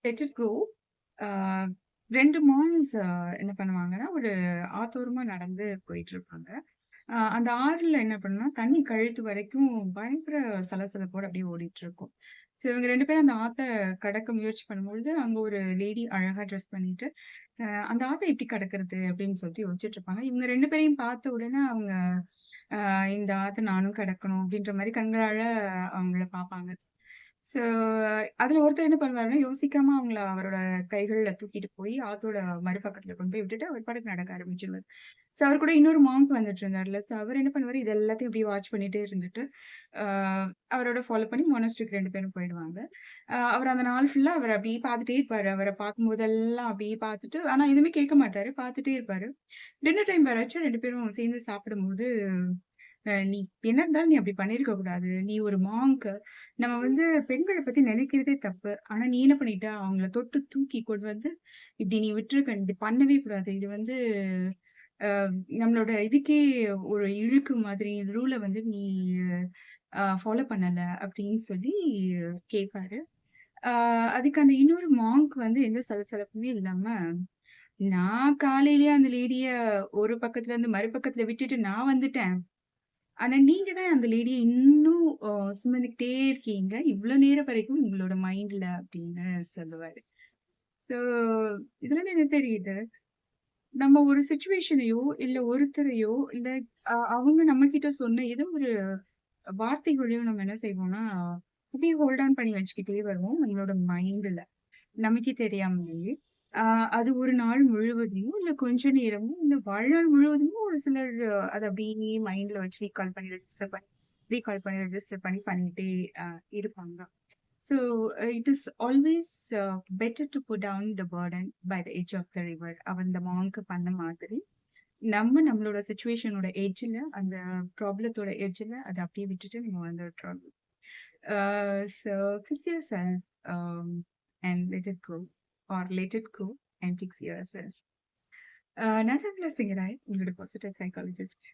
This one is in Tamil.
Let it go. ஆ 2 மாம்ஸ் என்ன பண்ணுவாங்கன்னா, ஒரு ஆத்தோரமா நடந்து போயிட்டுருப்பாங்க. அந்த ஆறுல என்ன பண்ணும்னா, தண்ணி கழுத்து வரைக்கும் பயங்கர சலசலப்போட அப்படியே ஓடிட்டுருக்கும். ஸோ இவங்க 2 பேரும் அந்த ஆத்த கடக்க முயற்சி பண்ணும்பொழுது, அங்க ஒரு லேடி அழகா ட்ரெஸ் பண்ணிட்டு, அந்த ஆத்த எப்படி கடக்கிறது? அப்படின்னு சொல்லிட்டு யோசிச்சுட்டு இருப்பாங்க. இவங்க 2 பேரையும் பார்த்த உடனே அவங்க, இந்த ஆத்த நானும் கடக்கணும் அப்படின்ற மாரி கண்களால அவங்கள பார்ப்பாங்க. ஸோ அதுல ஒருத்தர் என்ன பண்ணுவாருன்னா, யோசிக்காம அவங்கள அவரோட கைகள்ல தூக்கிட்டு போய் ஆத்தோட மறுபக்கத்துல கொண்டு போய் விட்டுட்டு, அவர் பாட்டுக்கு நடக்க ஆரம்பிச்சுருவாரு. ஸோ அவர் கூட இன்னொரு மாங்க் வந்துட்டு இருந்தார்ல. ஸோ அவர் என்ன பண்ணுவாரு, இது எல்லாத்தையும் இப்படியே வாட்ச் பண்ணிட்டே இருந்துட்டு, ஆ அவரோட ஃபாலோ பண்ணி மொனாஸ்ட்ரிக்கு 2 பேரும் போயிடுவாங்க. அவர் அந்த நாள் ஃபுல்லா அவர அப்படியே பார்த்துட்டே இருப்பாரு. அவர பார்க்கும்போதெல்லாம் அப்படியே பார்த்துட்டு, ஆனா எதுவுமே கேட்க மாட்டாரு. பார்த்துட்டே இருப்பாரு. டின்னர் டைம் வராச்சா 2 பேரும் சேர்ந்து சாப்பிடும்போது, "நீ என்ன இருந்தாலும் நீ அப்படி பண்ணியிருக்க கூடாது. நீ ஒரு மாங்க். நம்ம வந்து பெண்கள பத்தி நினைக்கிறதே தப்பு. ஆனா நீ என்ன பண்ணிட்ட, அவங்கள தொட்டு தூக்கி கொண்டு வந்து, இப்படி நீ விட்டுருக்க. நீ இது பண்ணவே கூடாது. இது வந்து அ நம்மளோட இதுக்கே ஒரு இழுக்கு மாதிரி ரூல வந்து நீ ஃபாலோ பண்ணல." அப்படின்னு சொல்லி கேட்பாரு. அ அதுக்கு அந்த இன்னொரு மாங்க் வந்து எந்த சலசலப்புமே இல்லாம, "நான் காலையிலயே அந்த லேடிய ஒரு பக்கத்துல இருந்து மறுபக்கத்துல விட்டுட்டு நான் வந்துட்டேன். ஆனா நீங்க தான் அந்த லேடிய இன்னும் சுமந்துக்கிட்டே இருக்கீங்க. இவ்ளோ நேரம் வரைக்கும் உங்களோட மைண்ட்ல" அப்படின்னு சொல்லுவாரு. ஸோ இதுலருந்து என்ன தெரியுது? நம்ம ஒரு சிச்சுவேஷனையோ, இல்ல ஒருத்தரையோ, இல்ல அவங்க நம்மகிட்ட சொன்ன ஏதோ ஒரு வார்த்தைகளையோ நம்ம என்ன செய்வோம்னா, அப்படியே ஹோல்ட் ஆன் பண்ணி வச்சுக்கிட்டே வருவோம் நம்மளோட மைண்ட்ல. நமக்கே தெரியாமலேயே. ஆ அது ஒரு நாள் முழுவதையும், இல்ல கொஞ்ச நேரமோ, இல்ல வாழ்நாள் முழுவதுமோ ஒரு சிலர் அத அப்படியே மைண்ட்ல வச்சு ரீகால் பண்ணி பண்ணிட்டே அ இருப்பாங்க. So, it is always better to put down the burden by the edge of the river. அவன் அந்த மாங்க் பண்ண மாதிரி, நம்ம நம்மளோட சிச்சுவேஷனோட எட்ஜ்ல, அந்த ப்ராப்ளத்தோட எட்ஜ்ல அத அப்படியே விட்டுட்டு நம்ம வந்துடுறோம். So fix yourself, and let it go, or let it go and fix yourself. நல்ல சிங்கராய் உங்களோட பாசிட்டிவ் சைக்காலஜிஸ்ட்.